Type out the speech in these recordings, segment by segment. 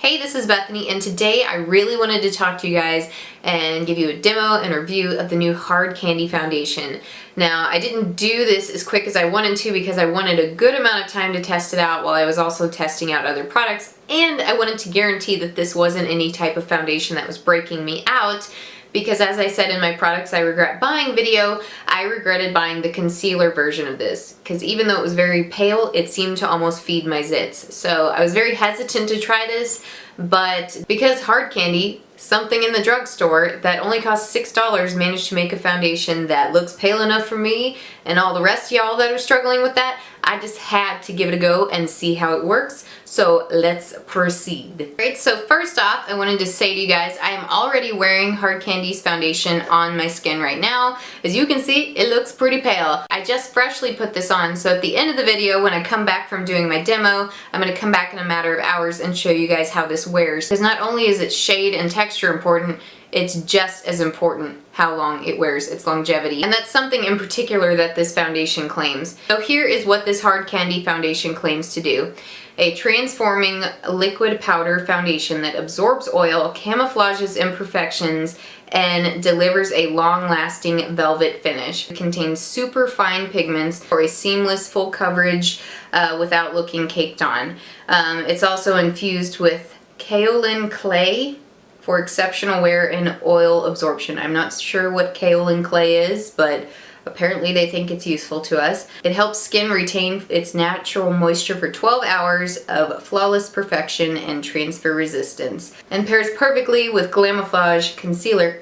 Hey, this is Bethany, and today I really wanted to talk to you guys and give you a demo and review of the new Hard Candy foundation. Now, I didn't do this as quick as I wanted to because I wanted a good amount of time to test it out while I was also testing out other products, and I wanted to guarantee that this wasn't any type of foundation that was breaking me out. Because as I said in my products I regret buying video, I regretted buying the concealer version of this. Because even though it was very pale, it seemed to almost feed my zits. So I was very hesitant to try this, but because Hard Candy, something in the drugstore that only cost $6, managed to make a foundation that looks pale enough for me and all the rest of y'all that are struggling with that, I just had to give it a go and see how it works. So let's proceed. Alright, so first off, I wanted to say to you guys, I am already wearing Hard Candy's foundation on my skin right now. As you can see, it looks pretty pale. I just freshly put this on, so at the end of the video, when I come back from doing my demo, I'm going to come back in a matter of hours and show you guys how this wears. Because not only is its shade and texture important, it's just as important how long it wears, its longevity. And that's something in particular that this foundation claims. So here is what this Hard Candy foundation claims to do. A transforming liquid powder foundation that absorbs oil, camouflages imperfections, and delivers a long-lasting velvet finish. It contains super fine pigments for a seamless full coverage without looking caked on. It's also infused with kaolin clay for exceptional wear and oil absorption. I'm not sure what kaolin clay is, but apparently they think it's useful to us. It helps skin retain its natural moisture for 12 hours of flawless perfection and transfer resistance, and pairs perfectly with Glamoflauge concealer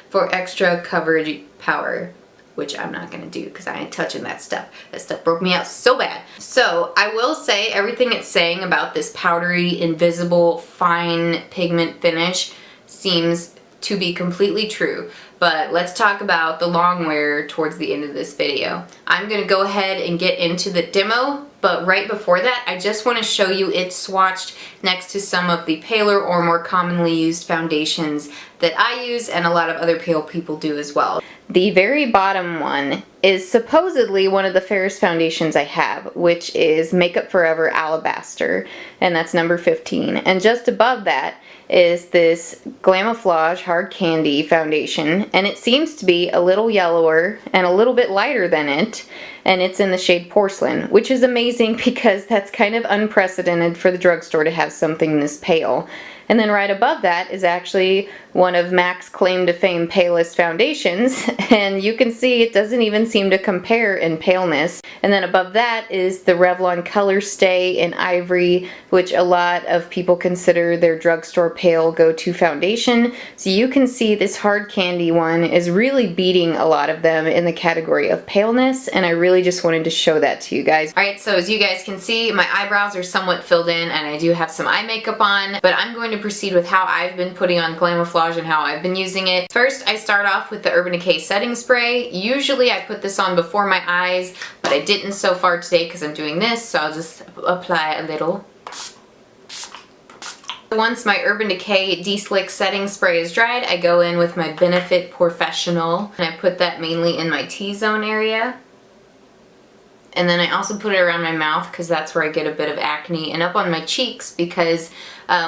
for extra coverage power, which I'm not gonna do because I ain't touching that stuff. That stuff broke me out so bad. So I will say everything it's saying about this powdery, invisible, fine pigment finish seems to be completely true. But let's talk about the long wear towards the end of this video. I'm gonna go ahead and get into the demo, but right before that, I just wanna show you it swatched next to some of the paler or more commonly used foundations that I use and a lot of other pale people do as well. The very bottom one is supposedly one of the fairest foundations I have, which is Makeup Forever Alabaster, and that's number 15. And just above that is this Glamoflauge Hard Candy foundation, and it seems to be a little yellower and a little bit lighter than it, and it's in the shade Porcelain, which is amazing because that's kind of unprecedented for the drugstore to have something this pale. And then right above that is actually one of MAC's claim to fame palest foundations, and you can see it doesn't even seem to compare in paleness. And then above that is the Revlon Color Stay in Ivory, which a lot of people consider their drugstore pale go-to foundation. So you can see this Hard Candy one is really beating a lot of them in the category of paleness, and I really just wanted to show that to you guys. Alright, so as you guys can see, my eyebrows are somewhat filled in and I do have some eye makeup on, but I'm going to proceed with how I've been putting on Glamoflauge and how I've been using it. First, I start off with the Urban Decay setting spray. Usually I put this on before my eyes, but I didn't so far today because I'm doing this, so I'll just apply a little. Once my Urban Decay De-Slick setting spray is dried, I go in with my Benefit Porefessional, and I put that mainly in my T-zone area. And then I also put it around my mouth because that's where I get a bit of acne, and up on my cheeks because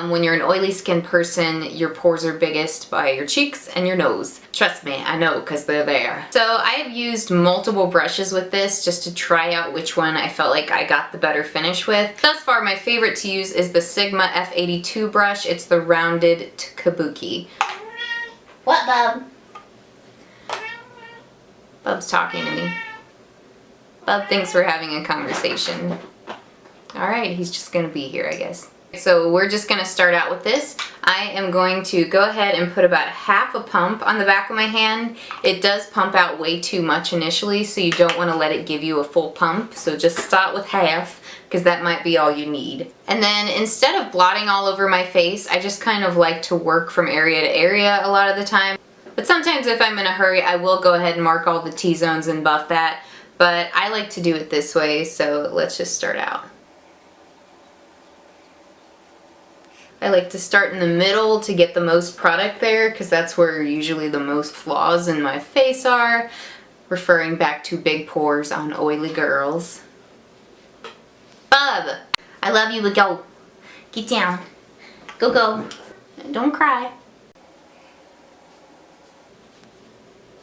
when you're an oily skin person, your pores are biggest by your cheeks and your nose. Trust me, I know because they're there. So I have used multiple brushes with this just to try out which one I felt like I got the better finish with. Thus far, my favorite to use is the Sigma F82 brush. It's the rounded kabuki. What, Bub? Bub's talking to me. Bub thinks we're having a conversation. Alright, he's just gonna be here, I guess. So we're just gonna start out with this. I am going to go ahead and put about half a pump on the back of my hand. It does pump out way too much initially, so you don't want to let it give you a full pump. So just start with half, because that might be all you need. And then instead of blotting all over my face, I just kind of like to work from area to area a lot of the time. But sometimes if I'm in a hurry, I will go ahead and mark all the T-zones and buff that. But I like to do it this way, so let's just start out. I like to start in the middle to get the most product there because that's where usually the most flaws in my face are, referring back to big pores on oily girls. Bub! I love you, but go. Get down. Go, go. Don't cry.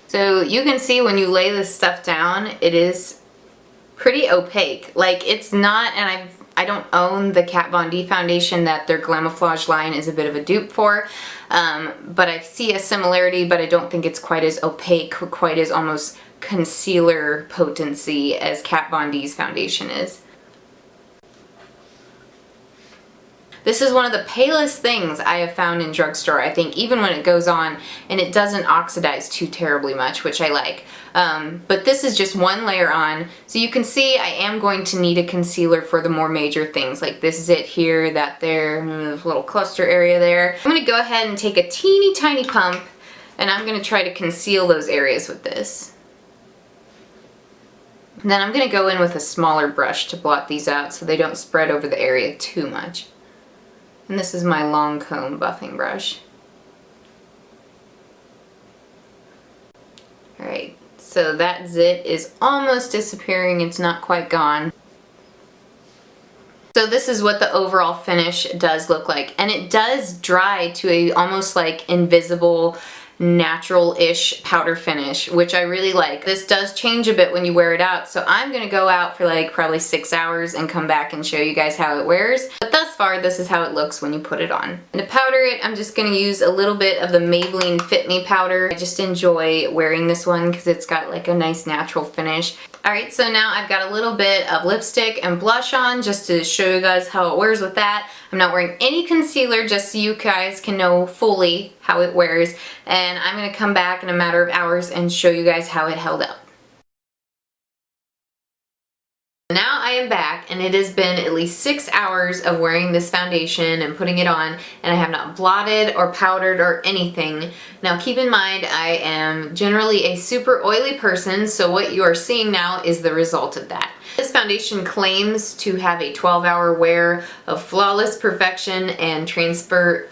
So you can see when you lay this stuff down, it is pretty opaque. Like, it's not, and I don't own the Kat Von D foundation that their Glamoflauge line is a bit of a dupe for, but I see a similarity, but I don't think it's quite as opaque, quite as almost concealer potency as Kat Von D's foundation is. This is one of the palest things I have found in drugstore, I think, even when it goes on, and it doesn't oxidize too terribly much, which I like. But this is just one layer on, so you can see I am going to need a concealer for the more major things, like this zit here, that there, little cluster area there. I'm going to go ahead and take a teeny tiny pump, and I'm going to try to conceal those areas with this. And then I'm going to go in with a smaller brush to blot these out so they don't spread over the area too much. And this is my long comb buffing brush. Alright, so that zit is almost disappearing, it's not quite gone. So this is what the overall finish does look like, and it does dry to a almost like invisible, natural-ish powder finish, which I really like. This does change a bit when you wear it out, so I'm gonna go out for like probably 6 hours and come back and show you guys how it wears. But thus far, this is how it looks when you put it on. And to powder it, I'm just gonna use a little bit of the Maybelline Fit Me Powder. I just enjoy wearing this one because it's got like a nice natural finish. Alright, so now I've got a little bit of lipstick and blush on just to show you guys how it wears with that. I'm not wearing any concealer just so you guys can know fully how it wears. And I'm going to come back in a matter of hours and show you guys how it held up. Now I am back, and it has been at least 6 hours of wearing this foundation and putting it on, and I have not blotted or powdered or anything. Now keep in mind, I am generally a super oily person, so what you are seeing now is the result of that. This foundation claims to have a 12-hour wear of flawless perfection and transfer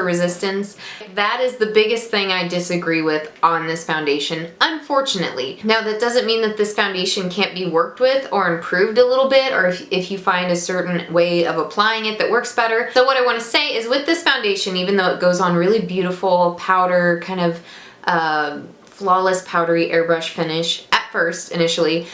resistance. That is the biggest thing I disagree with on this foundation, unfortunately. Now that doesn't mean that this foundation can't be worked with or improved a little bit, or if you find a certain way of applying it that works better. So what I want to say is with this foundation, even though it goes on really beautiful powder, kind of flawless powdery airbrush finish, first initially,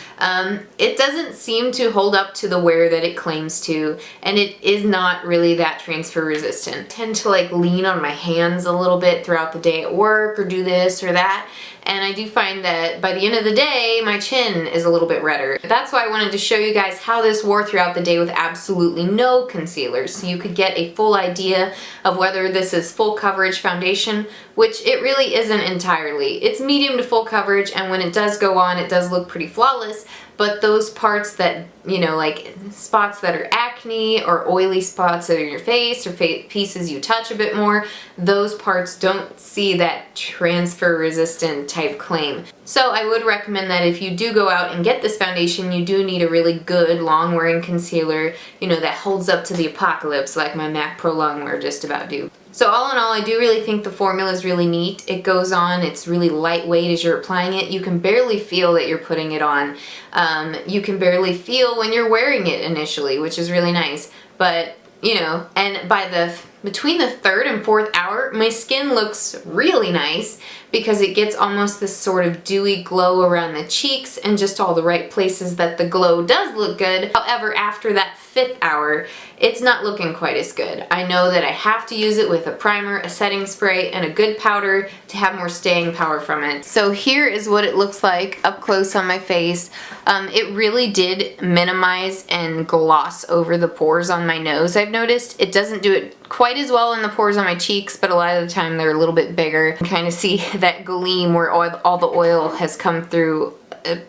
it doesn't seem to hold up to the wear that it claims to, and it is not really that transfer resistant. I tend to like lean on my hands a little bit throughout the day at work or do this or that, and I do find that by the end of the day my chin is a little bit redder. That's why I wanted to show you guys how this wore throughout the day with absolutely no concealer, so you could get a full idea of whether this is full coverage foundation, which it really isn't entirely. It's medium to full coverage, and when it does go on, it does look pretty flawless, but those parts that, you know, like spots that are acne or oily spots that are in your face or pieces you touch a bit more, those parts don't see that transfer resistant type claim. So I would recommend that if you do go out and get this foundation, you do need a really good long wearing concealer, you know, that holds up to the apocalypse like my MAC Prolongwear just about do. So all in all, I do really think the formula is really neat. It goes on, it's really lightweight as you're applying it. You can barely feel that you're putting it on. You can barely feel when you're wearing it initially, which is really nice. But, you know, and between the 3rd and 4th hour, my skin looks really nice because it gets almost this sort of dewy glow around the cheeks and just all the right places that the glow does look good. However, after that 5th hour, it's not looking quite as good. I know that I have to use it with a primer, a setting spray, and a good powder to have more staying power from it. So here is what it looks like up close on my face. It really did minimize and gloss over the pores on my nose, I've noticed. It doesn't do it quite as well in the pores on my cheeks, but a lot of the time they're a little bit bigger. You can kind of see that gleam where all the oil has come through,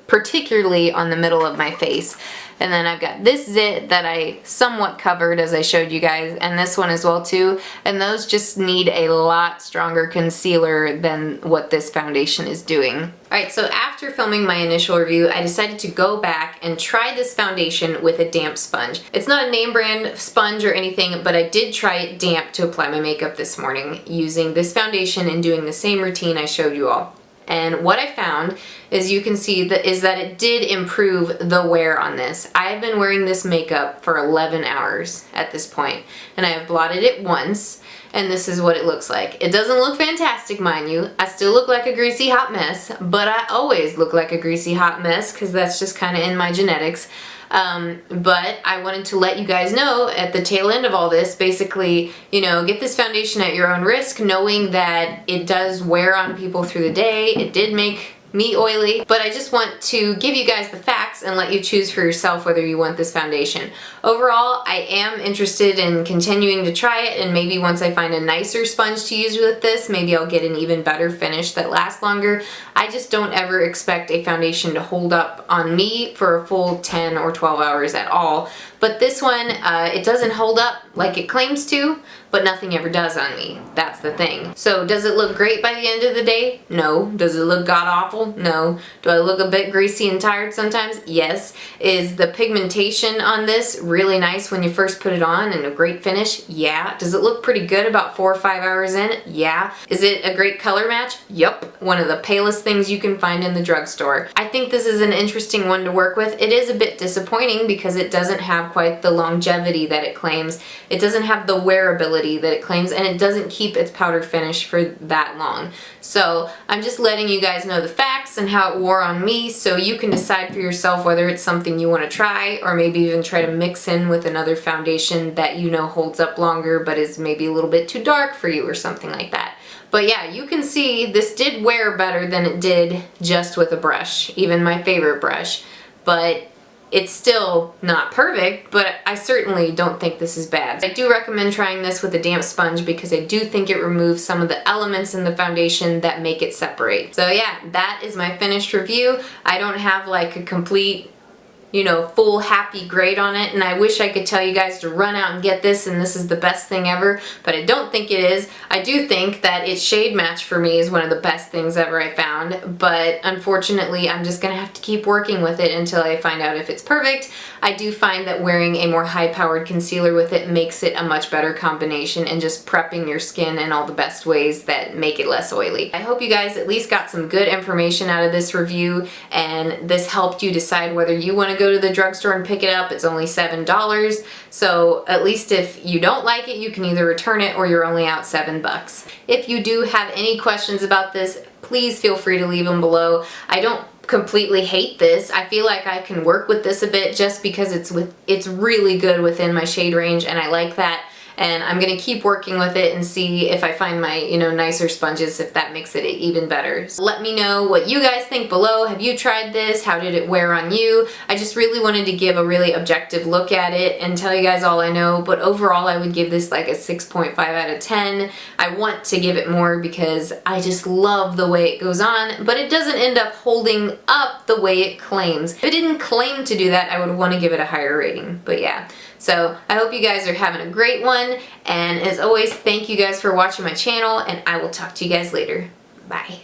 particularly on the middle of my face. And then I've got this zit that I somewhat covered as I showed you guys, and this one as well too, and those just need a lot stronger concealer than what this foundation is doing. Alright, so after filming my initial review, I decided to go back and try this foundation with a damp sponge. It's not a name brand sponge or anything, but I did try it damp to apply my makeup this morning using this foundation and doing the same routine I showed you all. And what I found is you can see that it did improve the wear on this. I've been wearing this makeup for 11 hours at this point, and I have blotted it once, and this is what it looks like. It doesn't look fantastic, mind you. I still look like a greasy hot mess, but I always look like a greasy hot mess because that's just kind of in my genetics. But I wanted to let you guys know at the tail end of all this, basically, you know, get this foundation at your own risk, knowing that it does wear on people through the day. It did make me oily, but I just want to give you guys the facts and let you choose for yourself whether you want this foundation. Overall, I am interested in continuing to try it, and maybe once I find a nicer sponge to use with this, maybe I'll get an even better finish that lasts longer. I just don't ever expect a foundation to hold up on me for a full 10 or 12 hours at all. But this one, it doesn't hold up like it claims to, but nothing ever does on me. That's the thing. So does it look great by the end of the day? No. Does it look god-awful? No. Do I look a bit greasy and tired sometimes? Yes. Is the pigmentation on this really nice when you first put it on and a great finish? Yeah. Does it look pretty good about 4 or 5 hours in? Yeah. Is it a great color match? Yup. One of the palest things you can find in the drugstore. I think this is an interesting one to work with. It is a bit disappointing because it doesn't have quite the longevity that it claims. It doesn't have the wearability that it claims, and it doesn't keep its powder finish for that long. So I'm just letting you guys know the facts and how it wore on me, so you can decide for yourself whether it's something you want to try, or maybe even try to mix in with another foundation that you know holds up longer but is maybe a little bit too dark for you or something like that. But yeah, you can see this did wear better than it did just with a brush, even my favorite brush. But it's still not perfect, but I certainly don't think this is bad. I do recommend trying this with a damp sponge because I do think it removes some of the elements in the foundation that make it separate. So yeah, that is my finished review. I don't have like a complete, you know, full happy grade on it, and I wish I could tell you guys to run out and get this and this is the best thing ever, but I don't think it is. I do think that its shade match for me is one of the best things ever I found, but unfortunately I'm just gonna have to keep working with it until I find out if it's perfect. I do find that wearing a more high-powered concealer with it makes it a much better combination and just prepping your skin in all the best ways that make it less oily. I hope you guys at least got some good information out of this review, and this helped you decide whether you want to go to the drugstore and pick it up. It's only $7, so at least if you don't like it, you can either return it or you're only out $7. If you do have any questions about this, please feel free to leave them below. I don't completely hate this. I feel like I can work with this a bit just because it's really good within my shade range, and I like that. And I'm gonna keep working with it and see if I find my, you know, nicer sponges, if that makes it even better. So let me know what you guys think below. Have you tried this? How did it wear on you? I just really wanted to give a really objective look at it and tell you guys all I know, but overall I would give this like a 6.5 out of 10. I want to give it more because I just love the way it goes on, but it doesn't end up holding up the way it claims. If it didn't claim to do that, I would want to give it a higher rating, but yeah. So I hope you guys are having a great one, and as always, thank you guys for watching my channel, and I will talk to you guys later. Bye.